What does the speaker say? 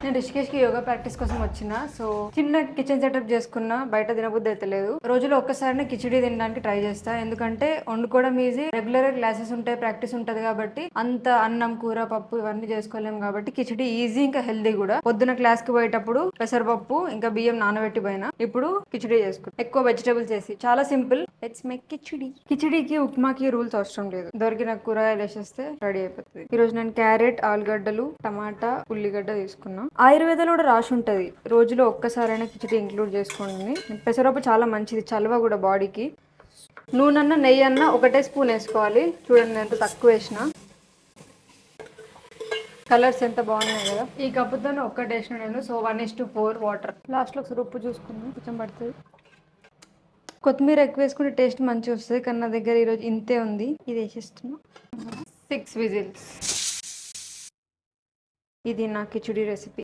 నేను రిషికేష్కి యోగా ప్రాక్టీస్ కోసం వచ్చిన. సో చిన్న కిచెన్ సెటప్ చేసుకున్నా, బయట తినబుద్ధి అయితే లేదు. రోజులో ఒక్కసారి కిచిడి తినడానికి ట్రై చేస్తా, ఎందుకంటే వండుకోవడం ఈజీ, రెగ్యులర్ క్లాసెస్ ఉంటాయి, ప్రాక్టీస్ ఉంటది కాబట్టి అంత అన్నం కూర పప్పు ఇవన్నీ చేసుకోలేము కాబట్టి కిచిడి ఈజీ ఇంకా హెల్దీ కూడా. పొద్దున క్లాస్ కి పోయేటప్పుడు పెసరపప్పు ఇంకా బియ్యం నానబెట్టి పోయినా, ఇప్పుడు కిచిడి చేసుకుంటా ఎక్కువ వెజిటబుల్స్ వేసి. చాలా సింపుల్. Let's make khichdi. కిచిడికి ఉప్మాకి రూల్స్ అవసరం లేదు, దొరికిన కూరగాయలు వేసేస్తే రెడీ అయిపోతుంది. ఈ రోజు నేను క్యారెట్, ఆలుగడ్డలు, టమాటా, ఉల్లిగడ్డ తీసుకున్నా. ఆయుర్వేదంలో కూడా రాసి ఉంటది రోజులో ఒక్కసారైనా కిచిడి ఇంక్లూడ్ చేసుకోండి. పెసరపప్పు చాలా మంచిది, చలవ కూడా బాడీకి. నూనె నెయ్యి అన్న ఒకటే స్పూన్ వేసుకోవాలి. చూడండి ఎంత తక్కువ వేసిన. కలర్స్ ఎంత బాగున్నాయి కదా. ఈ కప్పుతో ఒక్కటి వేసిన నేను. So 1:4 water. లాస్ట్లో ఒకసారి ఉప్పు చూసుకున్నాను, కొంచెం పడుతుంది. కొత్తిమీర ఎక్కువ వేసుకుంటే టేస్ట్ మంచిగా వస్తుంది, కానీ నా దగ్గర ఈరోజు ఇంతే ఉంది, ఇది వేసేస్తున్నా. 6 విజిల్స్. ఇది నా కిచిడి రెసిపీ.